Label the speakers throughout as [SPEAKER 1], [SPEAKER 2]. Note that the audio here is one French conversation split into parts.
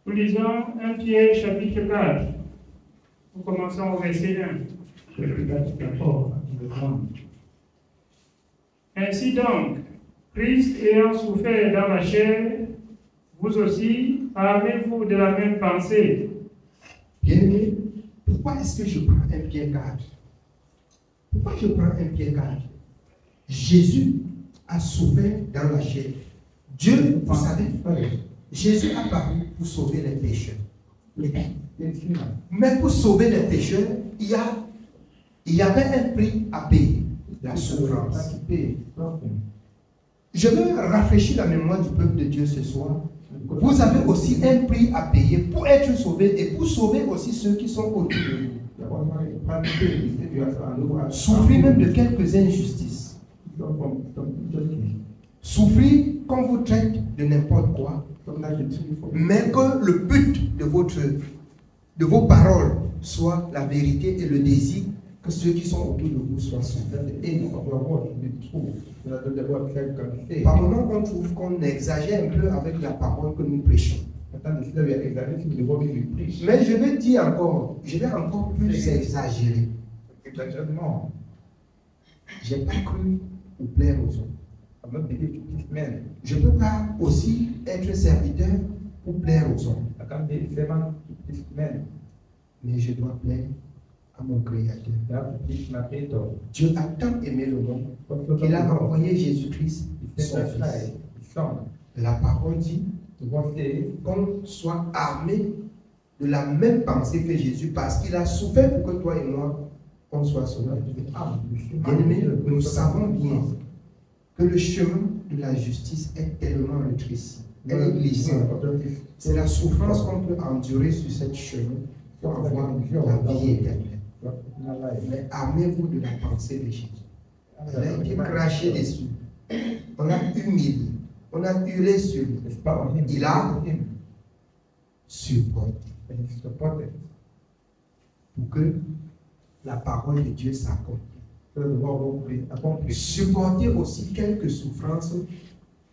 [SPEAKER 1] Nous lisons 1 Pierre chapitre 4. Nous commençons au verset 1. Ainsi donc, Christ ayant souffert dans la chair, vous aussi, armez-vous de la même pensée.
[SPEAKER 2] Bien-aimé, pourquoi est-ce que je prends 1 Pierre 4? Pourquoi je prends 1 Pierre 4? Jésus a souffert dans la chair. Dieu, vous savez, Jésus a paru pour sauver les pécheurs. Mais pour sauver les pécheurs, il y avait un prix à payer, la souffrance. Je veux rafraîchir la mémoire du peuple de Dieu ce soir. Vous avez aussi un prix à payer pour être sauvé et pour sauver aussi ceux qui sont autour de vous. Souffrir même de quelques injustices. Souffrir qu'on vous traite de n'importe quoi. Mais que le but de vos paroles soit la vérité et le désir que ceux qui sont autour de vous soient sauvés. Par moments, on trouve qu'on exagère un peu avec la parole que nous prêchons. Mais je vais dire encore, je vais encore plus exagérer. Je n'ai pas cru pour plaire aux hommes. Je ne peux pas aussi être serviteur pour plaire aux hommes. Mais je dois plaire à mon Créateur. Dieu a tant aimé le monde qu'il a envoyé Jésus-Christ, son Fils. La parole dit qu'on soit armé de la même pensée que Jésus, parce qu'il a souffert pour que toi et moi, on soit sauvés. Bien-aimés, nous savons bien que le chemin de la justice est tellement rétréci. Elle est glissante. C'est la souffrance qu'on peut endurer sur cette chemin pour avoir la vie éternelle. Mais armez-vous de la pensée de Jésus. Il a été craché dessus. On a humilié. On a hurlé sur lui. Il a supporté. Pour que la parole de Dieu s'accomplisse. Supporter aussi quelques souffrances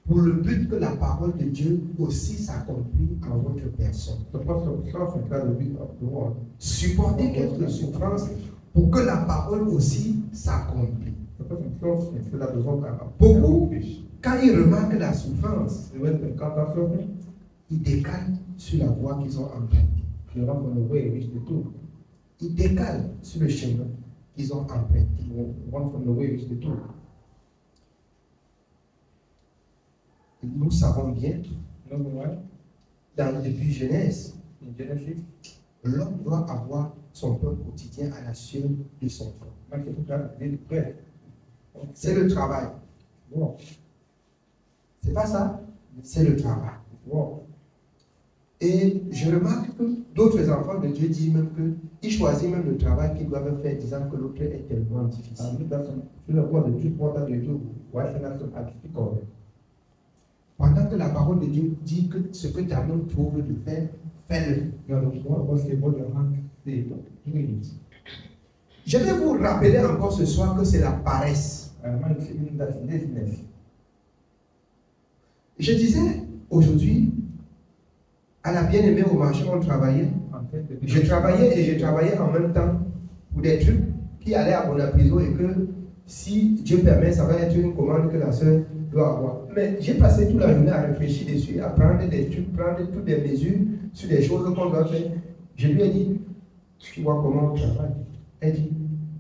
[SPEAKER 2] pour le but que la parole de Dieu aussi s'accomplit en votre personne. Supporter quelques souffrances pour que la parole aussi s'accomplisse. Beaucoup, quand ils remarquent la souffrance, ils décalent sur la voie qu'ils ont empruntée. Ils décalent sur le chemin qu'ils ont emprunté. Nous savons bien, depuis Genèse, l'homme doit avoir son pain quotidien à la sueur de son front. C'est le travail. C'est pas ça, c'est le travail. Et je remarque que d'autres enfants de Dieu disent même qu'ils choisissent même le travail qu'ils doivent faire, disant que l'autre est tellement difficile. Pendant que la parole de Dieu dit que ce que ta main trouve de faire, fais-le. Je vais vous rappeler encore ce soir que c'est la paresse. Je disais aujourd'hui, à la bien-aimée au marché, on travaillait. Je travaillais et je travaillais en même temps pour des trucs qui allaient à mon prison et que si Dieu permet, ça va être une commande que la sœur doit avoir. Mais j'ai passé toute la journée à réfléchir dessus, à prendre des trucs, prendre toutes des mesures sur des choses qu'on doit faire. Je lui ai dit, tu vois comment on travaille? Elle dit,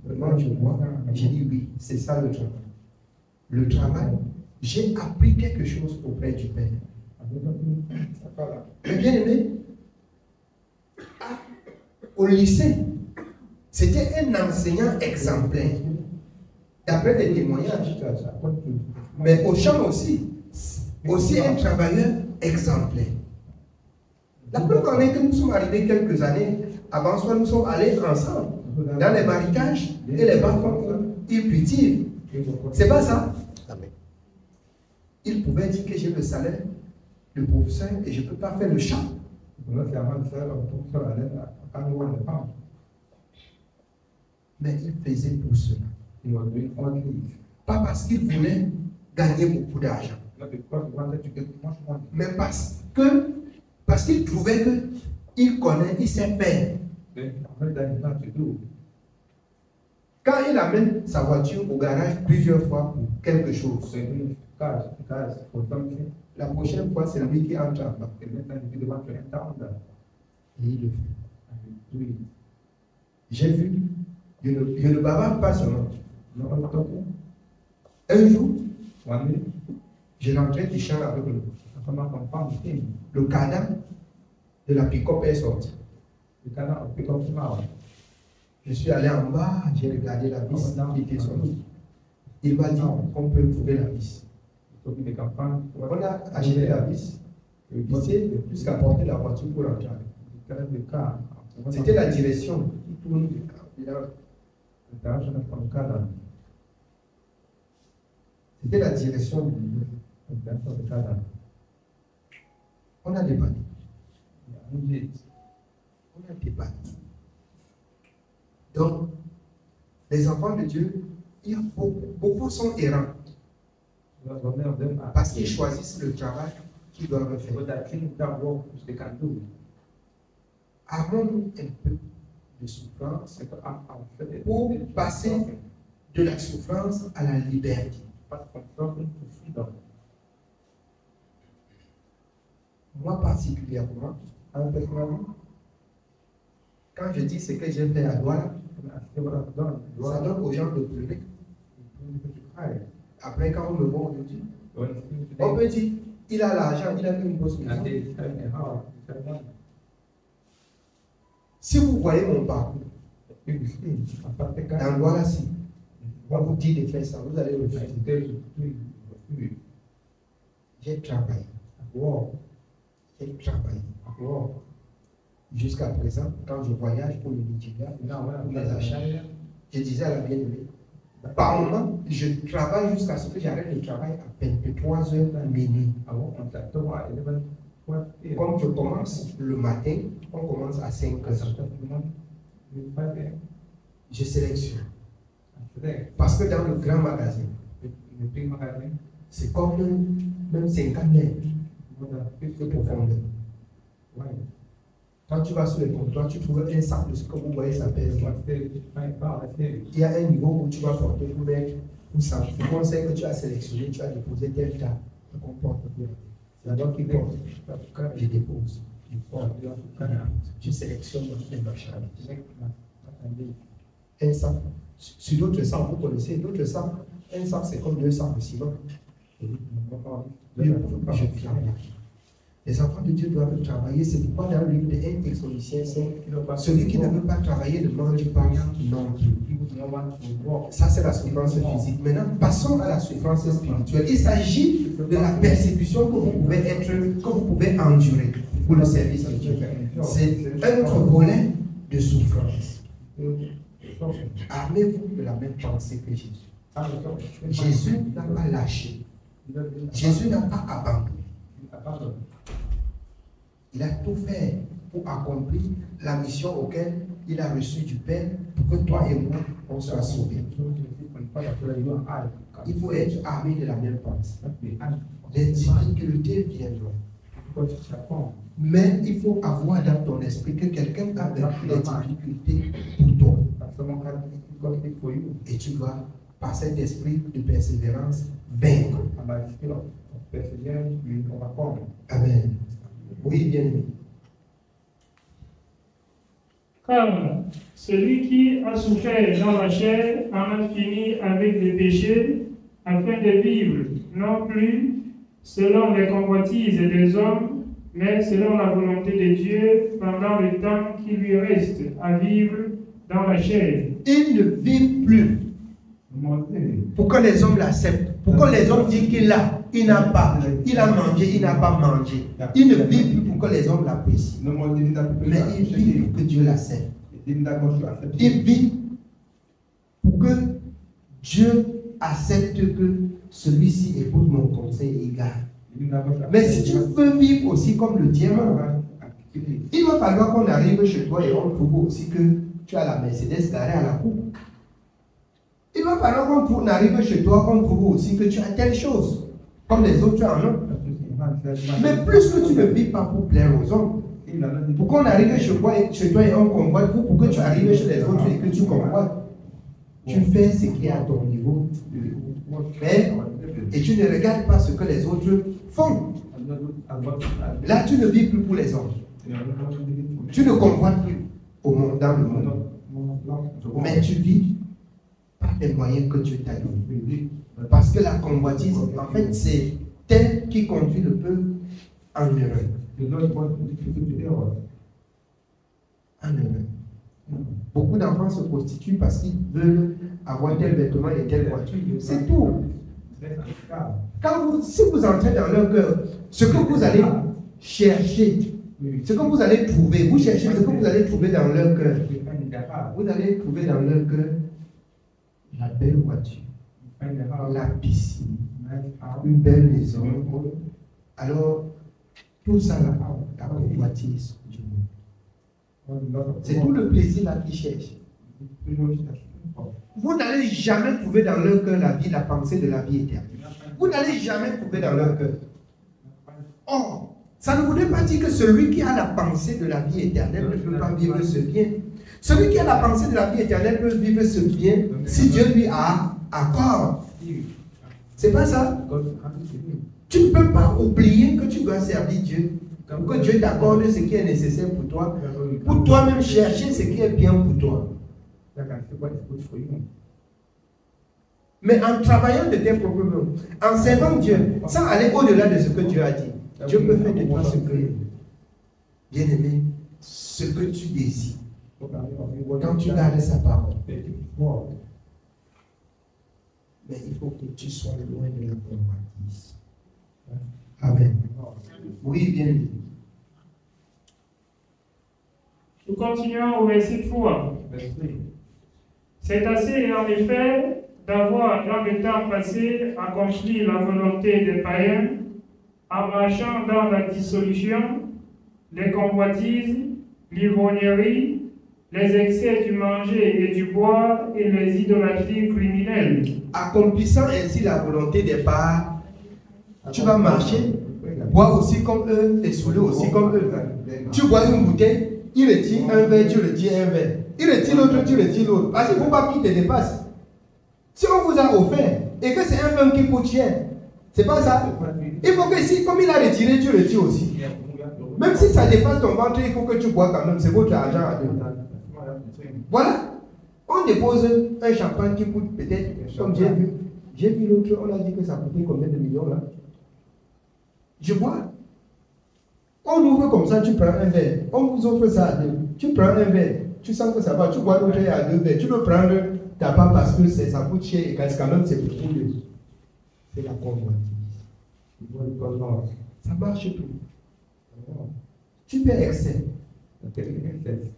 [SPEAKER 2] vraiment je vois. J'ai dit oui, c'est ça le travail. Le travail, j'ai appris quelque chose auprès du Père. Mais bien aimé, au lycée, c'était un enseignant exemplaire, d'après les témoignages. Mais au champ aussi un travailleur exemplaire. La preuve en est que nous sommes arrivés quelques années avant soi, nous sommes allés ensemble dans les marécages et les bas-fonds cultivent. C'est pas ça? Il pouvait dire que j'ai le salaire de professeur et je ne peux pas faire le champ. Mais il faisait pour cela. Pas parce qu'il voulait gagner beaucoup d'argent. Mais parce qu'il trouvait qu'il connaît, il sait faire. Quand il amène sa voiture au garage plusieurs fois pour quelque chose, la prochaine fois, c'est lui qui entre en bas. Et il le fait. J'ai vu, je ne bavard pas seulement. Un jour, je rentrais du champ avec le cadavre de la pick-up est sorti. Je suis allé en bas, j'ai regardé la vis qui était sortie. Il m'a dit qu'on peut trouver la vis. On a acheté la vis, vissé jusqu'à porter la voiture pour rentrer. C'était la direction qui tourne. C'était la direction du milieu. On a débattu. On a débattu. Donc, les enfants de Dieu, il y a beaucoup sont errants. Parce qu'ils choisissent le travail qu'ils doivent faire. Avons-nous un peu de souffrance pour passer de la souffrance à la liberté? Moi particulièrement, quand je dis ce que j'ai fait à Douala, ça donne aux gens de pleurer. Après, quand on me voit aujourd'hui, on peut dire, il a l'argent, il a fait une grosse maison. Si vous voyez mon parcours, dans Douala, si on vous dit de faire ça, vous allez le faire. J'ai travaillé. J'ai travaillé. Jusqu'à présent, quand je voyage pour le Nigeria, pour les achats, je disais à la bien-aimée, par moment, je travaille jusqu'à ce que j'arrête le travail à 23h minuit. Comme je commence le matin, on commence à 5h. Je sélectionne. Parce que dans le grand magasin, c'est comme même 50 mètres de profondeur. Quand tu vas sur les comptoirs, tu trouves un sac de ce que vous voyez, ça pèse. Il y a un niveau où tu vas porter pour mettre tout ça. Le conseil que tu as sélectionné, tu as déposé tel tas de comporte. C'est d'abord qui porte. Je dépose. Je sélectionne les machins. Un sac. Sur d'autres sacs, vous connaissez d'autres sacs. Un sac, c'est comme 2 sacs de ciment. Je travaille. Les enfants de Dieu doivent travailler. C'est pourquoi dans le livre de 1 Thessaloniciens 5, celui qui ne veut pas travailler ne mange pas non plus. Ça, c'est la souffrance physique. Maintenant, passons à la souffrance spirituelle. Il s'agit de la persécution que vous pouvez endurer pour le service de Dieu. C'est un autre volet de souffrance. Armez-vous de la même pensée que Jésus. Jésus n'a pas lâché. Jésus n'a pas abandonné. Il a tout fait pour accomplir la mission auquel il a reçu du Père pour que toi et moi, on soit sauvés. Il faut être armé de la même pensée. Les difficultés viendront. Mais il faut avoir dans ton esprit que quelqu'un a vécu les difficultés pour toi. Et tu dois, par cet esprit de persévérance, vaincre. Amen. Oui, bien aimé.
[SPEAKER 1] Car celui qui a souffert dans la chair en a fini avec les péchés, afin de vivre non plus selon les convoitises des hommes, mais selon la volonté de Dieu pendant le temps qui lui reste à vivre dans la chair.
[SPEAKER 2] Il ne vit plus pour que les hommes l'acceptent, pour que les hommes disent qu'il a, il n'a pas, il a mangé, il n'a pas mangé. Il ne vit plus pour que les hommes l'apprécient, mais il vit pour que Dieu l'accepte. Il vit pour que Dieu accepte que celui-ci écoute mon conseil et garde. Mais si tu veux vivre aussi comme le diamant, il va falloir qu'on arrive chez toi et on trouve aussi que tu as la Mercedes garée à la cour. Il va falloir qu'on arrive chez toi, qu'on trouve aussi que tu as telle chose. Comme les autres, tu en as. Mais plus que tu ne vis pas pour plaire aux hommes, pour qu'on arrive chez toi et on convoite, pour que tu arrives chez les autres et que tu convoites, tu fais ce qui est à ton niveau. Et tu ne regardes pas ce que les autres font. Là, tu ne vis plus pour les hommes. Tu ne convoites plus au monde, dans le monde. Mais tu vis par les moyens que Dieu t'a donnés. Parce que la convoitise, en fait, c'est elle qui conduit le peuple en erreur. En erreur. Beaucoup d'enfants se prostituent parce qu'ils veulent avoir tel vêtement et telle voiture. C'est tout. Si vous entrez dans leur cœur, ce que vous allez chercher, ce que vous allez trouver, vous cherchez ce que vous allez trouver dans leur cœur. Vous allez trouver dans leur cœur la belle voiture, la piscine, une belle maison. Alors, tout ça là, la convoitise du monde. C'est tout le plaisir là qu'ils cherchent. Vous n'allez jamais trouver dans leur cœur la pensée de la vie éternelle. Vous n'allez jamais trouver dans leur cœur. Or, ça ne voudrait pas dire que celui qui a la pensée de la vie éternelle ne peut pas vivre ce bien. Celui qui a la pensée de la vie éternelle peut vivre ce bien si Dieu lui a accorde. C'est pas ça? Tu ne peux pas oublier que tu dois servir Dieu. Que Dieu t'accorde ce qui est nécessaire pour toi. Pour toi-même chercher ce qui est bien pour toi. Mais en travaillant de tes propres mains, en servant Dieu, sans aller au-delà de ce que Dieu a dit, Dieu peut faire de toi ce que, bien aimé, ce que tu désires. Quand tu gardes sa parole. Mais il faut que tu sois loin de la convoitise. Amen. Oui, bien aimé.
[SPEAKER 1] Nous continuons au verset 3. C'est assez, en effet, d'avoir dans le temps passé accompli la volonté des païens en marchant dans la dissolution, les convoitises, l'ivrognerie, les excès du manger et du boire et les idolâtries criminelles.
[SPEAKER 2] Accomplissant ainsi la volonté des païens, tu vas marcher, boire aussi comme eux et saouler aussi comme eux. Tu bois une bouteille, il retire un verre, tu retires un verre. Il retire l'autre, tu retires l'autre. Parce qu'il ne faut pas qu'il te dépasse. Si on vous a offert et que c'est un homme qui coûte cher, c'est pas ça. Il faut que si, comme il a retiré, tu retires aussi. Même si ça dépasse ton ventre, il faut que tu bois quand même. C'est votre argent à deux. Voilà. On dépose un champagne qui coûte peut-être, comme j'ai vu. J'ai vu l'autre, on a dit que ça coûtait combien de millions là. Je bois. On ouvre comme ça, tu prends un verre. On vous offre ça à deux. Tu prends un verre. Tu sens que ça va, tu bois l'autre à deux verres. Tu peux prendre ta part parce que ça coûte cher et quand même c'est pour vous. C'est la convoitise. Ça marche tout. Tu fais excès.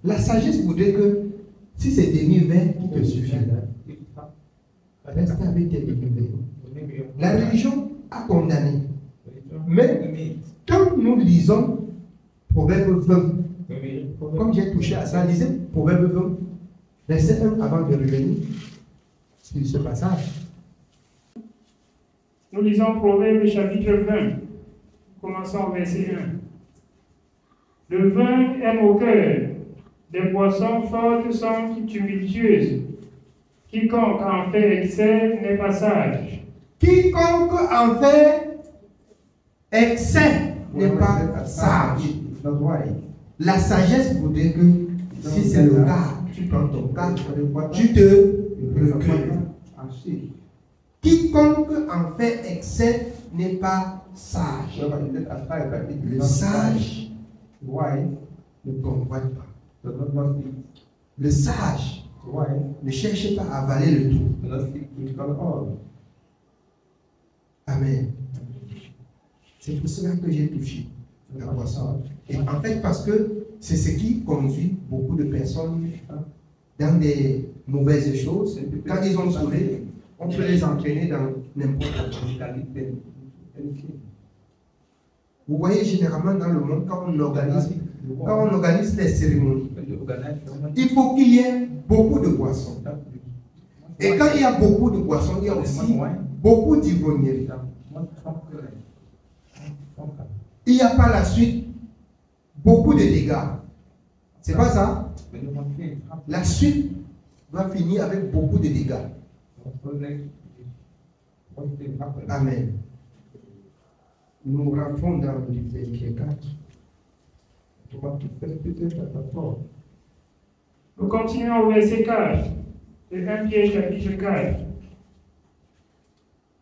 [SPEAKER 2] La sagesse voudrait que si c'est demi-verre qui te suffit, reste avec tes demi-verres. La religion a condamné. Mais quand nous lisons Proverbe 20, comme j'ai touché à ça, lisez Proverbe 20, verset 1 avant de revenir sur ce passage.
[SPEAKER 1] Nous lisons Proverbe chapitre 20, commençons au verset 1. Le vin aime au cœur, des boissons fortes sont tumultueuses. Quiconque en fait excès n'est pas sage.
[SPEAKER 2] Quiconque en fait excès n'est pas sage. La sagesse voudrait que si c'est le cas, tu prends ton cas, tu te recueilles. Quiconque en fait excès n'est pas sage. Le sage ne convoite pas. Le sage ne cherche pas à avaler le tout. Amen. C'est pour cela que j'ai touché la boisson. Et en fait, parce que c'est ce qui conduit beaucoup de personnes dans des mauvaises choses. Quand ils ont saoulé, on peut les entraîner dans n'importe quelle. Vous voyez, généralement dans le monde, quand on organise les cérémonies, il faut qu'il y ait beaucoup de boissons. Et quand il y a beaucoup de boissons, il y a aussi beaucoup d'ivrognerie. il n'y a pas la suite, beaucoup de dégâts. C'est pas ça? La suite va finir avec beaucoup de dégâts. Amen. Nous rentrons dans le livre de 4.
[SPEAKER 1] Nous continuons au verset 4 de 1 Pierre chapitre 4.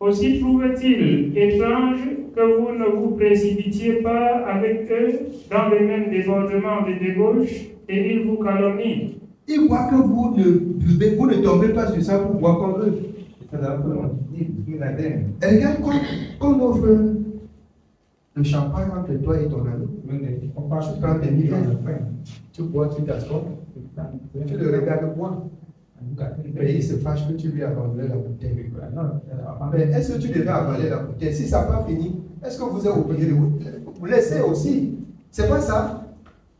[SPEAKER 1] Aussi trouve-t-il étrange que vous ne vous précipitiez pas avec eux dans les mêmes débordements de débauche et ils vous calomnient.
[SPEAKER 2] Il voit que vous ne tombez pas sur ça pour boire comme eux. Et regarde quand on offre le champagne entre toi et ton ami. Tu prends tes milliers, tu bois, tu t'assois, tu le regardes boire. Mais il se fâche que tu lui as abandonné la bouteille. Mais est-ce que tu devais avaler la bouteille? Si ça n'a pas fini, est-ce que vous êtes obligé de vous laisser aussi? C'est pas ça.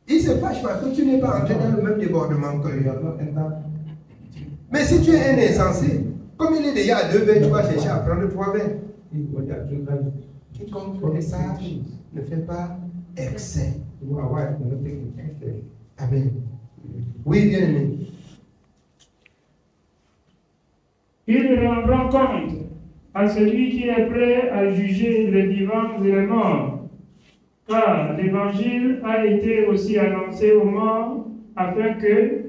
[SPEAKER 2] Il se fâche parce que tu n'es pas entré dans le même débordement que lui. Mais si tu es un insensé, comme il est déjà à 2 verres, tu vas chercher à prendre 3 verres. Quiconque est sage ne fait pas excès. Amen. Oui, bien aimé.
[SPEAKER 1] Il rendra compte à celui qui est prêt à juger les vivants et les morts, car l'évangile a été aussi annoncé aux morts, afin que,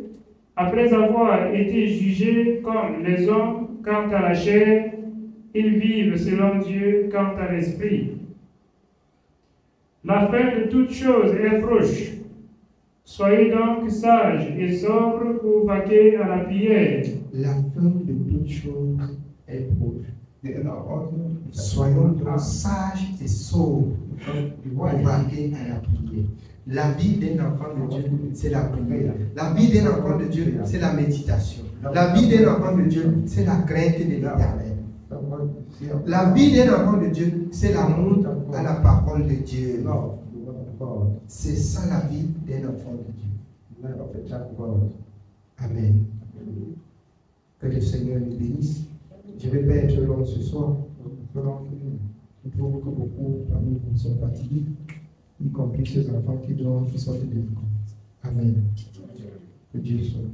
[SPEAKER 1] après avoir été jugés comme les hommes quant à la chair, ils vivent selon Dieu quant à l'esprit. La fin de toutes choses est proche. Soyez donc sages et sobres pour vaquer à la prière.
[SPEAKER 2] La fin de toutes choses est proche. Soyons donc sages et sobres pour vaquer à la prière. La vie d'un enfant de Dieu, c'est la prière. La vie d'un enfant de Dieu, c'est la méditation. La vie d'un enfant de Dieu, c'est la crainte de l'Éternel. La vie d'un enfant de Dieu, c'est l'amour à la parole de Dieu. C'est ça la vie d'un enfant de Dieu. Amen. Que le Seigneur nous bénisse. Je ne vais pas être long ce soir. Je trouve que beaucoup parmi vous sont fatigués, y compris ces enfants qui sortent de l'école. Amen. Que Dieu soit béni.